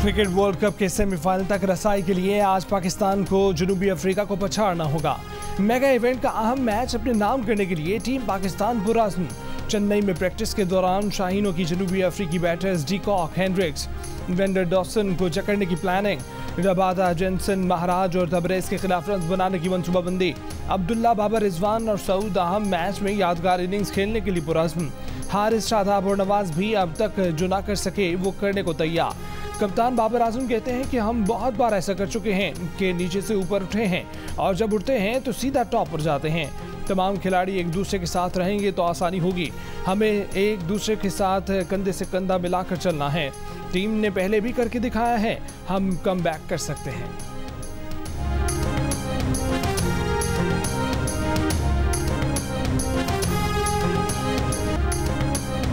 Cricket world cup के semifinal तक रसाई के लिए आज पाकिस्तान को जनूबी अफ्रीका को पछाड़ना होगा। मेगा इवेंट का अहम मैच अपने नाम करने के लिए टीम पाकिस्तान पुरअज़्म। चेन्नई में प्रैक्टिस के दौरान शाहीनों की जनूबी अफ्रीकी batters De Kock, Hendricks, van der Dussen को जकड़ने की प्लानिंग, रबादा, जेंसन, महाराज और तबरेज के खिलाफ रन बनाने की मंसूबाबंदी। अब्दुल्ला, बाबर रिजवान और सऊद अहम मैच में यादगार इनिंग्स खेलने के लिए पुरअज़्म। हारिस, शादाब और नवाज भी अब तक जो ना कर सके वो करने को तैयार। कप्तान बाबर आजम कहते हैं कि हम बहुत बार ऐसा कर चुके हैं कि नीचे से ऊपर उठे हैं और जब उठते हैं तो सीधा टॉप पर जाते हैं। तमाम खिलाड़ी एक दूसरे के साथ रहेंगे तो आसानी होगी। हमें एक दूसरे के साथ कंधे से कंधा मिलाकर चलना है। टीम ने पहले भी करके दिखाया है, हम कम बैक कर सकते हैं।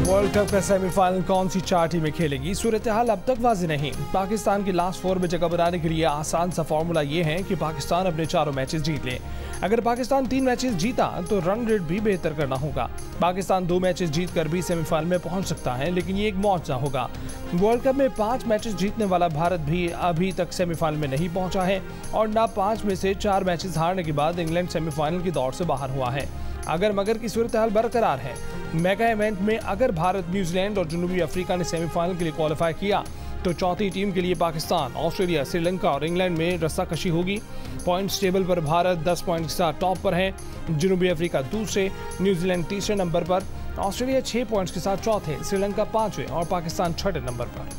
वर्ल्ड कप का सेमीफाइनल कौन सी चार टीमें खेलेगी, सूरत हाल अब तक वाज़ेह नहीं। पाकिस्तान की लास्ट फोर में जगह बनाने के लिए आसान सा फॉर्मूला ये है कि पाकिस्तान अपने चारों मैचेस जीत ले। अगर पाकिस्तान 3 मैचेस जीता तो रन रेट भी बेहतर करना होगा। पाकिस्तान 2 मैचेस जीत कर भी सेमीफाइनल में पहुंच सकता है, लेकिन ये एक मौजज़ा होगा। वर्ल्ड कप में 5 मैचेस जीतने वाला भारत भी अभी तक सेमीफाइनल में नहीं पहुंचा है और न 5 में से 4 मैचेस हारने के बाद इंग्लैंड सेमीफाइनल की दौड़ से बाहर हुआ है। अगर मगर की सूरत हाल बरकरार है, मेगा इवेंट में अगर भारत, न्यूजीलैंड और जनूबी अफ्रीका ने सेमीफाइनल के लिए क्वालिफाई किया तो चौथी टीम के लिए पाकिस्तान, ऑस्ट्रेलिया, श्रीलंका और इंग्लैंड में रस्साकशी होगी। पॉइंट्स टेबल पर भारत 10 पॉइंट के साथ टॉप पर है, जनूबी अफ्रीका दूसरे, न्यूजीलैंड तीसरे नंबर पर, ऑस्ट्रेलिया 6 पॉइंट्स के साथ चौथे, श्रीलंका 5वें और पाकिस्तान 6ठे नंबर पर।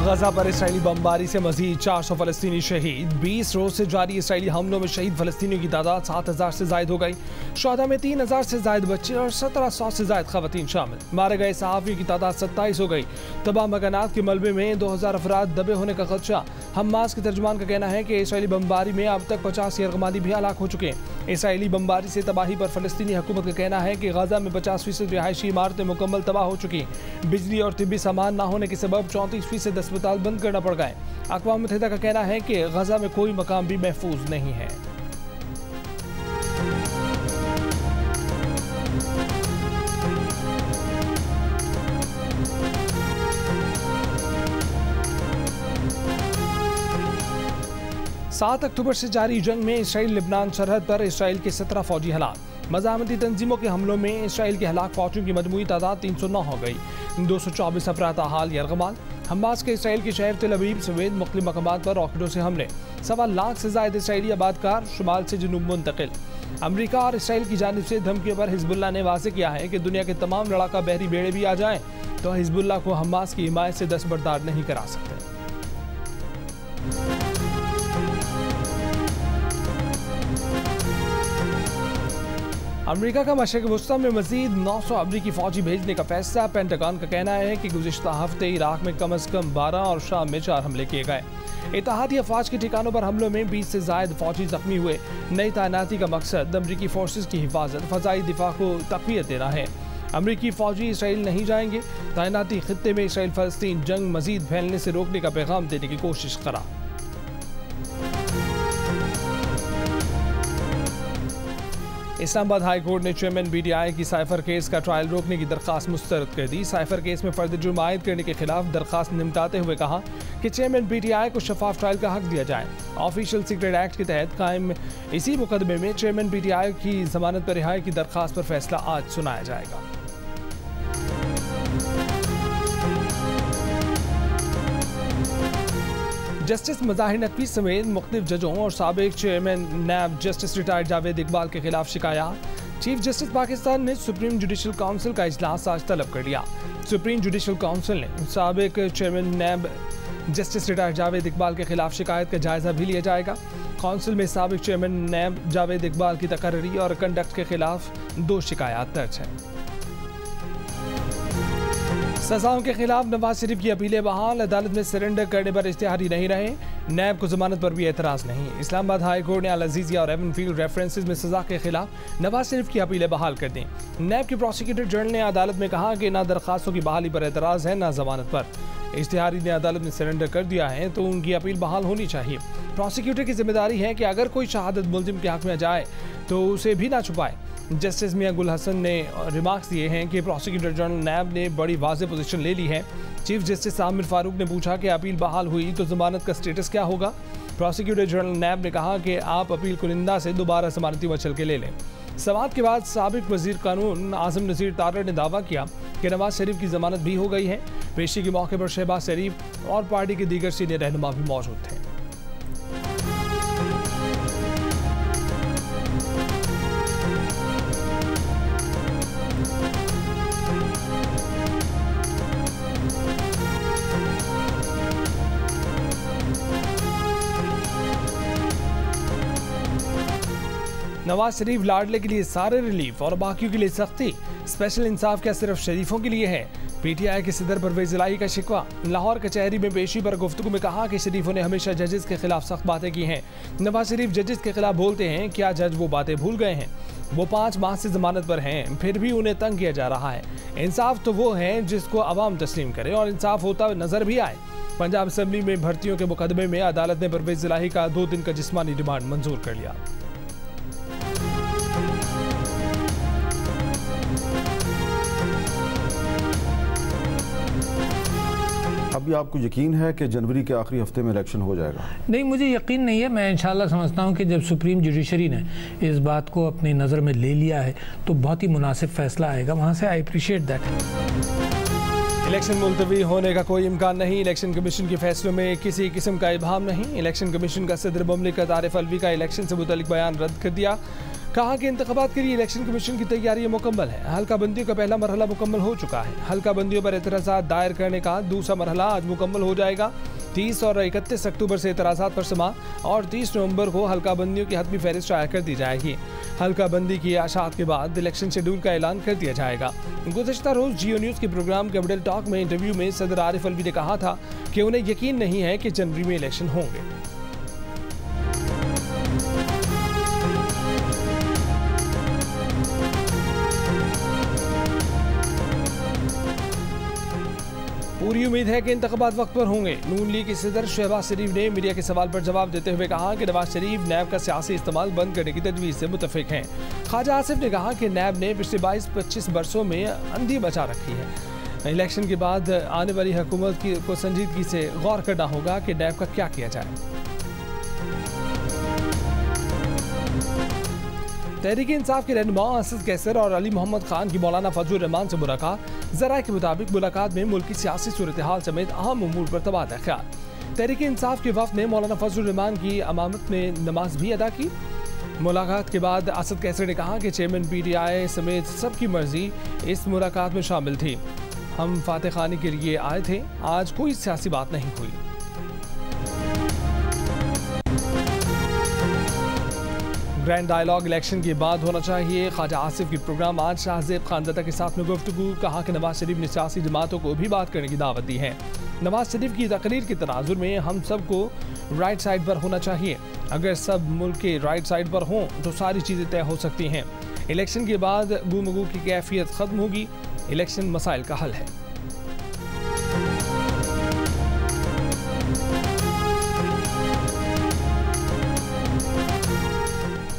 गजा पर इसराइली बमबारी से मजीद 400 फलस्तीनी शहीद। 20 रोज से जारी इसराइली हमलों में शहीद फलस्तीनियों की तादाद 7000 से जायद हो गई। शुहदा में 3000 से जायद बच्चे और 1700 से जायद खवातीन शामिल। मारे गए सहाफ़ियों की तादाद 27 हो गई। तबाह मकानात के मलबे में 2000 अफराद दबे होने का खदशा। हमास के तर्जुमान का कहना है कि इसराइली बमबारी में अब तक 50 यरगमादी भी हलाक हो चुके हैं। इसराइली बमबारी से तबाही पर फलस्तीनी हुकूमत का कहना है कि गजा में 50% रिहायशी इमारतें मुकम्मल तबाह हो चुकी। बिजली और तिब्बी सामान न होने के सबब 34% अस्पताल बंद करना पड़ गए। अक़वाम मुत्तहिदा का कहना है कि गजा में कोई मकाम भी महफूज नहीं है। सात अक्टूबर से जारी जंग में इसराइल लिबनान सरहद पर इसराइल के 17 फौजी हलाक। मज़ाहमती तंजीमों के हमलों में इसराइल के हलाक फौजियों की मजमूई तादाद 309 हो गई। 224 अफराद हाल यरगमाल। हमास के इसराइल के शहर तेल अवीव समेत मुख्तलिफ मकामात पर रॉकेटों से हमले। 1.25 लाख से ज़ायद इसराइली आबादकार शुमाल से जनूब मुंतकिल। अमरीका और इसराइल की जानिब से धमकियों पर हिजबुल्लाह ने वाज़ेह किया है कि दुनिया के तमाम लड़ाका बहरी बेड़े भी आ जाएं तो हिजबुल्लाह को हमास की हिमायत से दस्तबरदार नहीं करा सकते। अमेरिका का मशरिक़ वस्ता में मजीद 900 अमरीकी फौजी भेजने का फैसला। पेंटागन का कहना है कि गुज़िश्ता हफ्ते इराक में कम अज़ कम 12 और शाम में 4 हमले किए गए। इत्तेहादी अफवाज के ठिकानों पर हमलों में 20 से ज़ायद फौजी जख्मी हुए। नई तैनाती का मकसद अमरीकी फोर्सेज की हिफाजत, फ़ज़ाई दिफा को तक़वियत देना है। अमरीकी फौजी इसराइल नहीं जाएंगे। तैनाती खित्ते में इसराइल फ़लस्तीन जंग मजीद फैलने से रोकने का पैगाम देने की कोशिश करा। इस्लामाबाद हाई कोर्ट ने चेयरमैन BTI की साइफर केस का ट्रायल रोकने की दरखास्त मुस्तरद कर दी। साइफर केस में फर्द जुर्म आयद करने के खिलाफ दरखास्त निमटाते हुए कहा कि चेयरमैन BTI को शफाफ ट्रायल का हक दिया जाए। ऑफिशियल सीक्रेट एक्ट के तहत कायम इसी मुकदमे में चेयरमैन BTI की जमानत पर रिहाई की दरखास्त पर फैसला आज सुनाया जाएगा। जस्टिस मज़ाहिर नकवी समेत मुख्तलिफ जजों और साबिक chairman NAB justice retired Javed Iqbal के खिलाफ शिकायत। चीफ जस्टिस पाकिस्तान ने सुप्रीम जुडिशल काउंसिल का इजलास आज तलब कर लिया। सुप्रीम जुडिशल काउंसिल ने साबिक chairman NAB justice retired Javed Iqbal के खिलाफ शिकायत का जायजा भी लिया जाएगा। काउंसिल में साबिक चेयरमैन नैब जावेद इकबाल की तकर्री और कंडक्ट के खिलाफ 2 शिकायत दर्ज हैं। सजाओं के खिलाफ नवाज शरीफ की अपीलें बहाल। अदालत में सरेंडर करने पर इश्तिहारी नहीं रहे। नैब को जमानत पर भी एतराज़ नहीं। इस्लामाबाद हाई कोर्ट ने अल अजीज़िया और एवनफील्ड रेफरेंसेस में सजा के खिलाफ नवाज शरीफ की अपीलें बहाल कर दी। नैब के प्रोसिक्यूटर जनरल ने अदालत में कहा कि ना दरखास्तों की बहाली पर एतराज़ है ना जमानत पर। इश्तिहारी ने अदालत में सरेंडर कर दिया है तो उनकी अपील बहाल होनी चाहिए। प्रोसिक्यूटर की जिम्मेदारी है कि अगर कोई शहादत मुलजिम के हक में जाए तो उसे भी ना छुपाए। जस्टिस मियां गुल हसन ने रिमार्क्स दिए हैं कि प्रोसिक्यूटर जनरल नैब ने बड़ी वाज़ेह पोजीशन ले ली है। चीफ जस्टिस आमिर फारूक ने पूछा कि अपील बहाल हुई तो जमानत का स्टेटस क्या होगा। प्रोसिक्यूटर जनरल नैब ने कहा कि आप अपील कुनिंदा से दोबारा जमानती वचल के ले लें। समाअत के बाद साबिक वजीर कानून आजम नज़ीर तारड़ ने दावा किया कि नवाज शरीफ की जमानत भी हो गई है। पेशी के मौके पर शहबाज शरीफ और पार्टी के दीगर सीनियर रहनुमा भी मौजूद थे। नवाज शरीफ लाडले के लिए सारे रिलीफ और बाकियों के लिए सख्ती। स्पेशल इंसाफ क्या सिर्फ शरीफों के लिए है? पीटीआई के सदर परवेज इलाही का शिकवा। लाहौर कचहरी में पेशी पर गुफ्तगू में कहा कि शरीफों ने हमेशा जजेस के खिलाफ सख्त बातें की हैं। नवाज शरीफ जजेस के खिलाफ बोलते हैं, क्या जज वो बातें भूल गए हैं? वो 5 माह से जमानत पर हैं, फिर भी उन्हें तंग किया जा रहा है। इंसाफ तो वो है जिसको अवाम तस्लीम करे और इंसाफ होता नजर भी आए। पंजाब असम्बली में भर्तियों के मुकदमे में अदालत ने परवेज इलाही का 2 दिन का जिस्मानी रिमांड मंजूर कर लिया। अभी आपको यकीन है कि जनवरी के आखिरी हफ्ते में इलेक्शन हो जाएगा? नहीं, मुझे यकीन नहीं है। मैं इंशाल्लाह समझता हूं कि जब सुप्रीम जुडिशरी ने इस बात को अपनी नज़र में ले लिया है तो बहुत ही मुनासिब फैसला आएगा वहां से। I appreciate that. इलेक्शन मुलतवी होने का कोई इम्कान नहीं। इलेक्शन कमीशन के फैसलों में किसी किस्म का इबाहम नहीं। इलेक्शन कमीशन का सदर मुमलिकत आरिफ अलवी का इलेक्शन से मुतल्लिक बयान रद्द कर दिया। कहा कि इंतखाबात के लिए इलेक्शन कमीशन की तैयारी मुकम्मल है। हल्का बंदियों का पहला मरहला मुकम्मल हो चुका है। हल्का बंदियों पर एतराज़ात दायर करने का दूसरा मरहला आज मुकम्मल हो जाएगा। 30 और 31 अक्टूबर से एतराज़ात पर समाअत और 30 नवंबर को हल्का बंदियों की हतमी फहरिस्त शाया कर दी जाएगी। हल्का बंदी की आशात के बाद इलेक्शन शेड्यूल का ऐलान कर दिया जाएगा। गुज़श्ता रोज़ जियो न्यूज़ के प्रोग्राम कैपिटल टॉक में इंटरव्यू में सदर आरिफ अलवी ने कहा था कि उन्हें यकीन नहीं है कि जनवरी में इलेक्शन होंगे। पूरी उम्मीद है कि इंतखाबात वक्त पर होंगे। नून लीग के सदर शहबाज शरीफ ने मीडिया के सवाल पर जवाब देते हुए कहा कि नवाज शरीफ नैब का सियासी इस्तेमाल बंद करने की तजवीज़ से मुतफिक हैं। ख्वाजा आसिफ ने कहा कि नैब ने पिछले 22-25 बरसों में अंधी बचा रखी है। इलेक्शन के बाद आने वाली हुकूमत को संजीदगी से गौर करना होगा कि नैब का क्या किया जाए। तहरीक इंसाफ के रहनुमा असद कैसर और अली मोहम्मद खान की मौलाना फजलुर रहमान से मुलाकात। ज़राए के मुताबिक मुलाकात में मुल्क की सियासी सूरत हाल समेत अहम उमूर पर तबादला ख्याल। तहरीक इंसाफ के वफ़द ने मौलाना फजलुर रहमान की अमामत में नमाज भी अदा की। मुलाकात के बाद असद कैसर ने कहा कि चेयरमैन पीटीआई समेत सबकी मर्जी इस मुलाकात में शामिल थी। हम फातह खानी के लिए आए थे, आज कोई सियासी बात नहीं हुई। ग्रैंड डायलॉग इलेक्शन के बाद होना चाहिए। ख्वाजा आसिफ की प्रोग्राम आज शाहजेब खानदादा के साथ में गुफ्तगू। कहा कि नवाज शरीफ ने सियासी जमातों को भी बात करने की दावत दी है। नवाज शरीफ की तकरीर के तनाजुर में हम सबको राइट साइड पर होना चाहिए। अगर सब मुल्क के राइट साइड पर हों तो सारी चीज़ें तय हो सकती हैं। इलेक्शन के बाद गुमगू की कैफियत ख़त्म होगी। इलेक्शन मसाइल का हल है।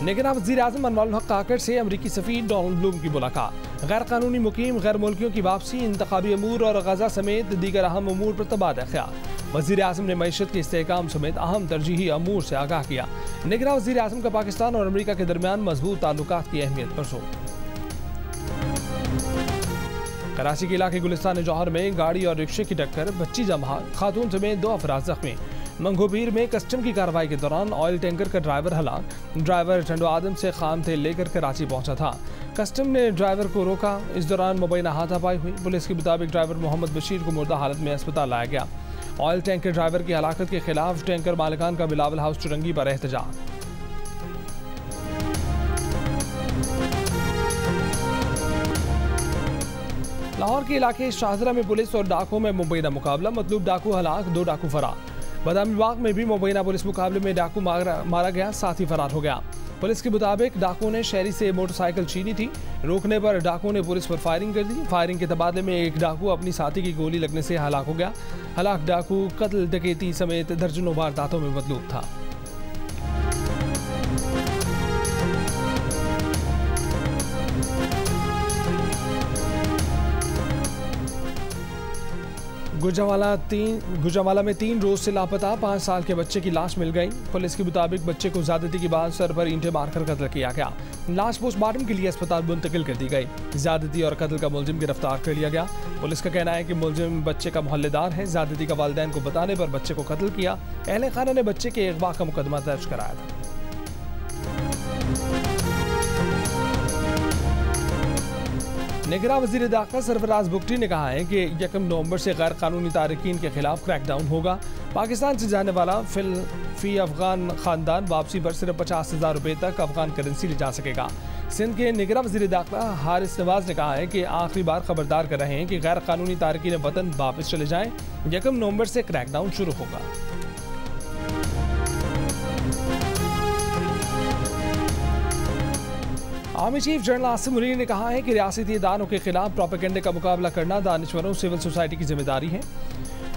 निगरान वज़ीर आज़म अनवारुल हक काकड़ से अमरीकी सफ़ीर डोनाल्ड ब्लूम की मुलाकात। गैर कानूनी मुकीम गैर मुल्कियों की वापसी, इंतखाबी अमूर और गजा समेत दीगर अहम अमूर पर तबादला ख्याल। वज़ीर आज़म ने मईशत के इस्तेहकाम समेत अहम तरजीही अमूर से आगाह किया। निगरान वज़ीर आज़म का पाकिस्तान और अमरीका के दरमियान मजबूत ताल्लुकात की अहमियत पर जोर। कराची के इलाके गुलिस्तान जौहर में गाड़ी और रिक्शे की टक्कर, बच्ची जमहा, खातून समेत 2 अफराद जख्मी। मंगोपीर में कस्टम की कार्रवाई के दौरान ऑयल टैंकर का ड्राइवर हलाक। ड्राइवर टंडो आदम से खाम तेल लेकर कराची पहुंचा था। कस्टम ने ड्राइवर को रोका। इस दौरान मुबैना हाथापाई हुई। पुलिस के मुताबिक ड्राइवर मोहम्मद बशीर को मुर्दा हालत में अस्पताल लाया गया। ऑयल टैंकर ड्राइवर की हलाकत के खिलाफ टैंकर मालिकान का बिलावल हाउस चुरंगी पर एहतजाज। लाहौर के इलाके शाहजरा में पुलिस और डाकुओं में मुबैना मुकाबला, मतलूब डाकू हलाक, 2 डाकू फरार। बदामी बाग में भी मुबैना पुलिस मुकाबले में डाकू मारा गया, साथ ही फरार हो गया। पुलिस के मुताबिक डाकू ने शहरी से मोटरसाइकिल छीनी थी। रोकने पर डाकू ने पुलिस पर फायरिंग कर दी। फायरिंग के तबादले में एक डाकू अपनी साथी की गोली लगने से हलाक हो गया। हलाक डाकू कत्ल, डकैती समेत दर्जनों वारदातों में मतलूब था। गुजरांवाला में 3 रोज से लापता 5 साल के बच्चे की लाश मिल गई। पुलिस के मुताबिक बच्चे को ज्यादती के बाद सर पर ईंटें मारकर कत्ल किया गया। लाश पोस्टमार्टम के लिए अस्पताल मुंतकिल कर दी गई। ज्यादती और कत्ल का मुलजिम गिरफ्तार कर लिया गया। पुलिस का कहना है कि मुलजिम बच्चे का मोहल्लेदार है। ज्यादती का वालिदैन को बताने पर बच्चे को कत्ल किया। अहले खाना ने बच्चे के अगवा का मुकदमा दर्ज कराया था। निगरान वज़ीर दाखिला सरफराज बुगटी ने कहा है कि 1 नवंबर से गैर कानूनी तारकीन के खिलाफ क्रैकडाउन होगा। पाकिस्तान से जाने वाला फी अफगान खानदान वापसी पर सिर्फ 50,000 रुपये तक अफगान करेंसी ले जा सकेगा। सिंध के निगरान वज़ीर दाखिला हारिस नवाज ने कहा है कि आखिरी बार खबरदार कर रहे हैं कि गैर कानूनी तारकीन वतन वापस चले जाएं। 1 नवंबर से क्रैकडाउन शुरू होगा। Army chief general Asim Munir ने कहा है कि रियासती इदारों के खिलाफ प्रोपेगेंडे का मुकाबला करना दानिशवरों सिविल सोसाइटी की जिम्मेदारी है।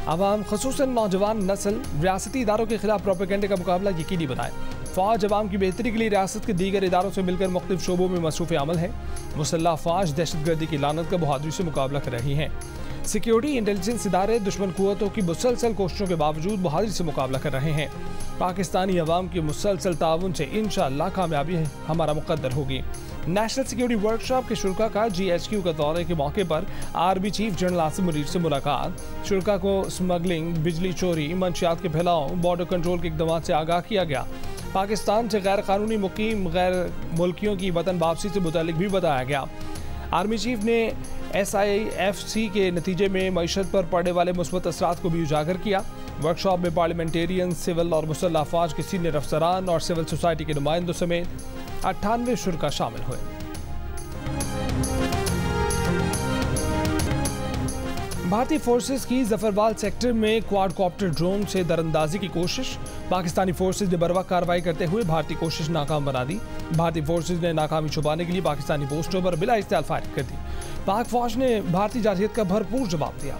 आवाम खसूसन नौजवान नस्ल रियासती इदारों के खिलाफ प्रोपेगेंडे का मुकाबला यकीनी बनाए। फौज अवाम की बेहतरी के लिए रियासत के दीगर इदारों से मिलकर मुख्तलिफ शोबों में मसरूफ़ अमल है। मुसल्लह फौज दहशतगर्दी की लानत का बहादुरी से मुकाबला कर रही हैं। सिक्योरिटी इंटेलिजेंस इदारे दुश्मन कुव्वतों की मुसलसल कोशिशों के बावजूद बहादुरी से मुकाबला कर रहे हैं। पाकिस्तानी अवाम की मुसलसल ताउन से इंशाअल्लाह कामयाबी हमारा मुकद्दर होगी। नेशनल सिक्योरिटी वर्कशॉप के शुल्का का GHQ का दौरे के मौके पर army chief general Asim Munir से मुलाकात। शुल्का को स्मगलिंग, बिजली चोरी, मंशियात के फैलाव, बॉर्डर कंट्रोल के इक़दाम से आगाह किया गया। पाकिस्तान से गैर कानूनी मुकीम गैर मुल्कियों की वतन वापसी से मुतालिक भी बताया गया। आर्मी चीफ ने SIFC के नतीजे में मईशत पर पड़ने वाले मुस्बत असरात को भी उजागर किया। वर्कशॉप में पार्लियामेंटेरियन, सिविल और मुसल्लह फौज के सीनियर अफसरान और सिविल सोसाइटी के नुमाइंदों समेत 98 शुरा शामिल हुए। भारतीय फोर्सेस की जफरवाल सेक्टर में क्वाडकॉप्टर ड्रोन से दरअंदाजी की कोशिश। पाकिस्तानी फोर्सेस ने बरवक्त कार्रवाई करते हुए भारतीय कोशिश नाकाम बना दी। भारतीय फोर्सेस ने नाकामी छुपाने के लिए पाकिस्तानी पोस्टों पर बिला इस्तेमाल फायरिंग कर दी। पाक फौज ने भारतीय जारहियत का भरपूर जवाब दिया।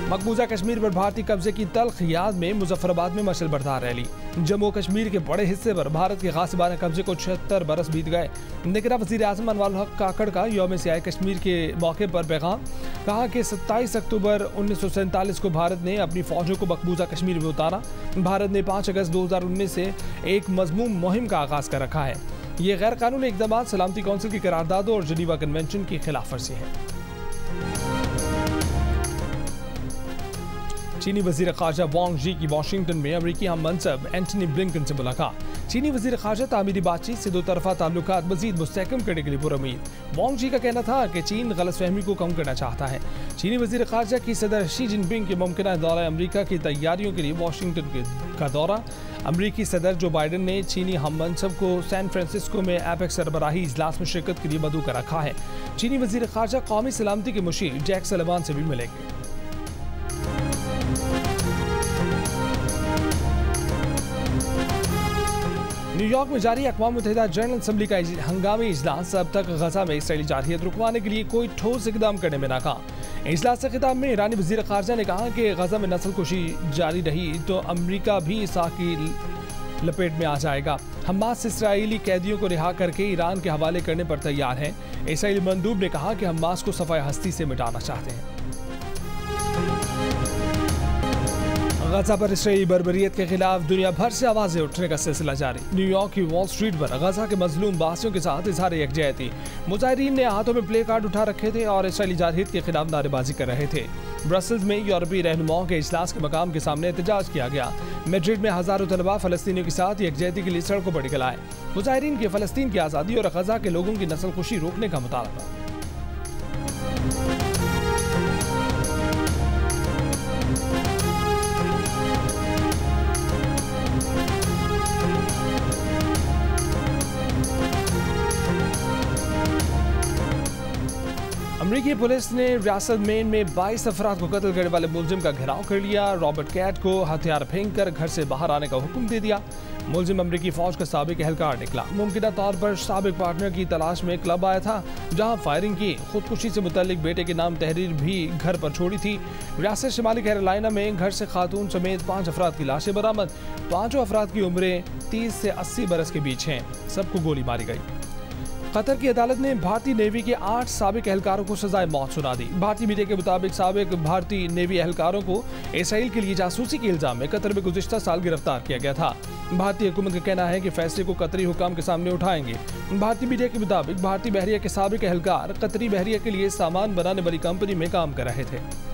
मकबूजा कश्मीर पर भारतीय कब्जे की तल्ख याद में मुजफ्फराबाद में मशल बरदार रैली। जम्मू कश्मीर के बड़े हिस्से पर भारत के गासिबाना कब्जे को 76 बरस बीत गए। निगरान वज़ीर आज़म अनवर हक काकड़ का यौम सियाह कश्मीर के मौके पर पैगाम। कहा कि 27 अक्टूबर 1947 को भारत ने अपनी फौजों को मकबूजा कश्मीर में उतारा। भारत ने 5 अगस्त 2019 से एक मजमूम मुहिम का आगाज कर रखा है। ये गैर कानूनी इक़दाम सलामती कौंसिल की करारदादों और जनीवा कन्वेंशन की खिलाफ वर्जी है। चीनी वज़ीर ख़ारजा वांग जी की वाशिंगटन में अमरीकी हम मनसब एंटनी ब्लिंकन से मुलाकात। चीनी वज़ीर ख़ारजा तामीरी बातचीत से दो तरफ़ा ताल्लुकात मज़ीद मुस्तहकम करने के लिए पुरुमीद। वांग जी का कहना था कि चीन गलतफहमी को कम करना चाहता है। चीनी वज़ीर ख़ारजा की सदर शी जिनपिंग के मुमकिन दौरा अमरीका की तैयारियों के लिए वाशिंगटन का दौरा। अमरीकी सदर जो बाइडन ने चीनी हम मनसब को सैन फ्रांसिस्को में एपेक सरबराही इजलास में शिरकत के लिए मदऊ कर रखा है। चीनी वज़ीर ख़ारजा कौमी सलामती के मुशीर जैक सलिवान से भी मिलेंगे। न्यूयॉर्क में जारी अक़वाम मुत्तहिदा जनरल असम्बली का हंगामी इजलास अब तक गजा में इसराइली जारहियत रुकवाने के लिए कोई ठोस इक़दाम करने में नाकाम। इजलास से खिताब में ईरानी वज़ीर ख़ारजा ने कहा कि गजा में नस्लकुशी जारी रही तो अमरीका भी इस आग की लपेट में आ जाएगा। हमास इसराइली कैदियों को रिहा करके ईरान के हवाले करने पर तैयार है। इसराइली मंदूब ने कहा कि हमास को सफ़ाए हस्ती से मिटाना चाहते हैं। गजा पर इसराइली बर्बरियत के खिलाफ दुनिया भर से आवाजें उठने का सिलसिला जारी। न्यूयॉर्क की वॉल स्ट्रीट पर गजा के मजलूम बासियों के साथ इजहार यकजहती। मुजाहिरीन ने हाथों में प्ले कार्ड उठा रखे थे और इसराइली जारहियत के खिलाफ नारेबाजी कर रहे थे। ब्रसल्स में यूरोपीय रहनुमाओं के इजलास के मकाम के सामने एहतजाज किया गया। मैड्रिड में हजारों तलबा फलस्तीनियों के साथ यकजहती के लिए सड़कों पर निकल आए। मुजाहिरीन के फलस्तीन की आज़ादी और गजा के लोगों की नस्लकुशी रोकने का मुतालबा। अमरीकी पुलिस ने रियासत मेन में 22 अफराद को कत्ल करने वाले मुलजिम का घेराव कर लिया। रॉबर्ट कैट को हथियार फेंक कर घर से बाहर आने का हुक्म दे दिया। मुलजिम अमरीकी फौज का साबिक एहलकार निकला। मुमकिन तौर पर साबिक पार्टनर की तलाश में क्लब आया था, जहां फायरिंग की। खुदकुशी से मुतल्लिक बेटे के नाम तहरीर भी घर पर छोड़ी थी। रियासत शिमाली कैरोलिना में घर से खातून समेत 5 अफराद की लाशें बरामद। 5 अफराद की उम्रें 30 से 80 बरस के बीच हैं। सबको गोली मारी गई। कतर की अदालत ने भारतीय नेवी के 8 साबिक एहलकारों को सजाए मौत सुना दी। भारतीय मीडिया के मुताबिक साबिक भारतीय नेवी एहलकारों को इसराइल के लिए जासूसी के इल्जाम में कतर में गुज़िश्ता साल गिरफ्तार किया गया था। भारतीय हुकूमत का कहना है कि फैसले को कतरी हुकाम के सामने उठाएंगे। भारतीय मीडिया के मुताबिक भारतीय बहरिया के साबिक एहलकार कतरी बहरिया के लिए सामान बनाने वाली कंपनी में काम कर रहे थे।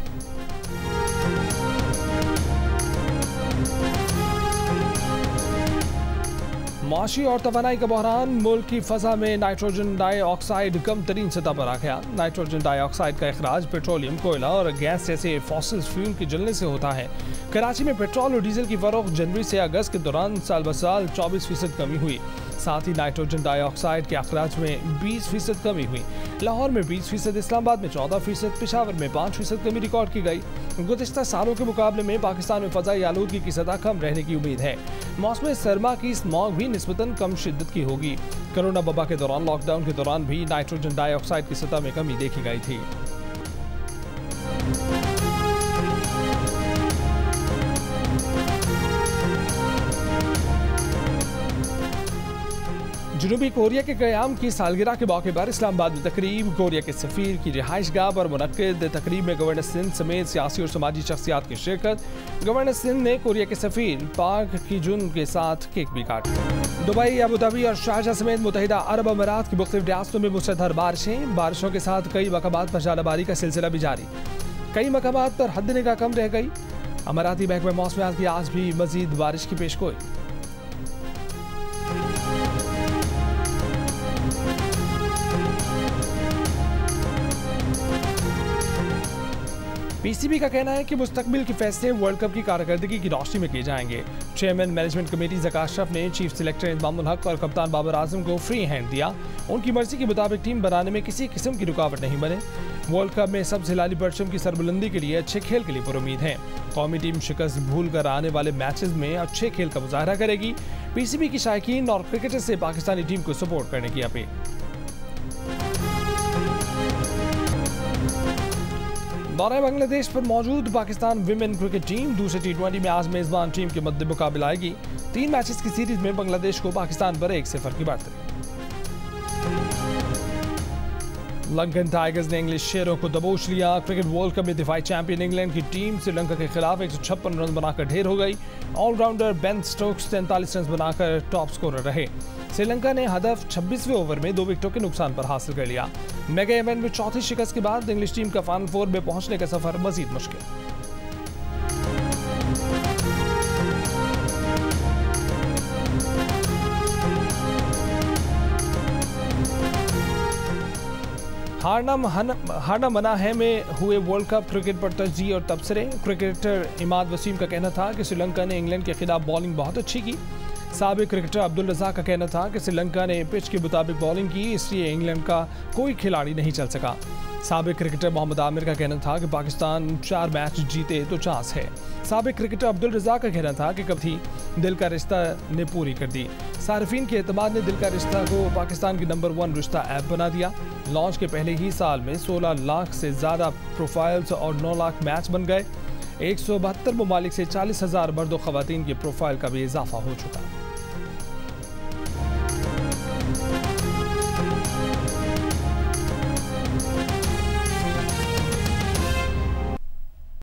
माशी और तवानाई का बहरान। मुल्क की फजा में नाइट्रोजन डाइऑक्साइड कम तरीन सतह पर आ गया। नाइट्रोजन डाइऑक्साइड का अखराज पेट्रोलियम, कोयला और गैस जैसे फॉसिल फ्यूल के जलने से होता है। कराची में पेट्रोल और डीजल की फरोख्त जनवरी से अगस्त के दौरान साल ब साल 24% कमी हुई। साथ ही नाइट्रोजन डाइऑक्साइड के अखराज में 20% कमी हुई। लाहौर में 20%, इस्लामाबाद में 14%, पेशावर में 5% कमी रिकॉर्ड की गई। गुज़िश्ता सालों के मुकाबले में पाकिस्तान में फ़ज़ाई आलूदगी की सतह कम रहने की उम्मीद है। मौसम सरमा की स्मॉग भी निस्बतन कम शिद्दत की होगी। कोरोना वबा के दौरान लॉकडाउन के दौरान भी नाइट्रोजन डाइऑक्साइड की सतह में कमी देखी गई थी। जनूबी कोरिया के क़याम की सालगिरह के मौके पर इस्लामाबाद में तकरीब। कोरिया के सफ़ीर की रिहाइशगाह पर मुनक्किद तकरीब में गवर्नर सिंध समेत सियासी और समाजी शख्सियात की शिरकत। गवर्नर सिंध ने कोरिया के सफ़ीर पाक की जुन के साथ केक भी काटा। दुबई, अबू धाबी और शारजाह समेत मुत्तहिदा अरब अमारात की मुख्तलिफ रियासतों में मुसलधार बारिशें। बारिशों के साथ कई मकामात पर जालाबारी का सिलसिला भी जारी। कई मकामात पर हद निगाह कम रह गई। अमाराती महकमा मौसमियात की आज भी मजीद बारिश की पेशगोई। पीसीबी का कहना है कि मुस्तकबिल के फैसले वर्ल्ड कप की कारकर्दगी की रोशनी में किए जाएंगे। Chairman management committee Zaka Ashraf ने चीफ सिलेक्टर इमामुल हक और कप्तान बाबर आजम को फ्री हैंड दिया। उनकी मर्जी के मुताबिक टीम बनाने में किसी किस्म की रुकावट नहीं बने। वर्ल्ड कप में सब्ज़ हिलाली परचम की सरबुलंदी के लिए अच्छे खेल के लिए पुरुमीद हैं। कौमी टीम शिकस्त भूल कर आने वाले मैचेस में अच्छे खेल का मुजाहरा करेगी। पीसीबी की शायकीन और क्रिकेटर से पाकिस्तानी टीम को सपोर्ट करने की अपील। दौरे बांग्लादेश पर मौजूद पाकिस्तान विमेन क्रिकेट टीम दूसरे T20 में आज मेजबान टीम के मद्दे मुकाबला आएगी। 3 मैचेस की सीरीज में बांग्लादेश को पाकिस्तान पर 1-0 की बढ़त। लंकन टाइगर्स ने इंग्लिश शेरों को दबोच लिया। क्रिकेट वर्ल्ड कप में दिफाई चैंपियन इंग्लैंड की टीम श्रीलंका के खिलाफ 156 रन बनाकर ढेर हो गई। ऑलराउंडर बेन स्टोक्स 43 रन बनाकर टॉप स्कोरर रहे। श्रीलंका ने हदफ 26वें ओवर में 2 विकेटों के नुकसान पर हासिल कर लिया। मेगा इवेंट में चौथी शिकस्त के बाद इंग्लिश टीम का फाइनल 4 में पहुंचने का सफर मजीद मुश्किल। हारना मना है में हुए वर्ल्ड कप क्रिकेट पर तस्जीह और तबसरे। क्रिकेटर इमाद वसीम का कहना था कि श्रीलंका ने इंग्लैंड के खिलाफ बॉलिंग बहुत अच्छी की। साबिक क्रिकेटर अब्दुल रज़ाक का कहना था कि श्रीलंका ने पिच के मुताबिक बॉलिंग की, इसलिए इंग्लैंड का कोई खिलाड़ी नहीं चल सका। साबिक क्रिकेटर मोहम्मद आमिर का कहना था कि पाकिस्तान 4 मैच जीते तो चांस है। साबिक क्रिकेटर अब्दुल रज़ाक का कहना था कि कभी दिल का रिश्ता ने पूरी कर दी। सार्फिन के एतमाद ने दिल का रिश्ता को पाकिस्तान की नंबर 1 रिश्ता ऐप बना दिया। लॉन्च के पहले ही साल में 16 लाख से ज़्यादा प्रोफाइल्स और 9 लाख मैच बन गए। 172 ममालिक से 40,000 मर्द व ख़वातीन की प्रोफाइल का भी इजाफा हो चुका।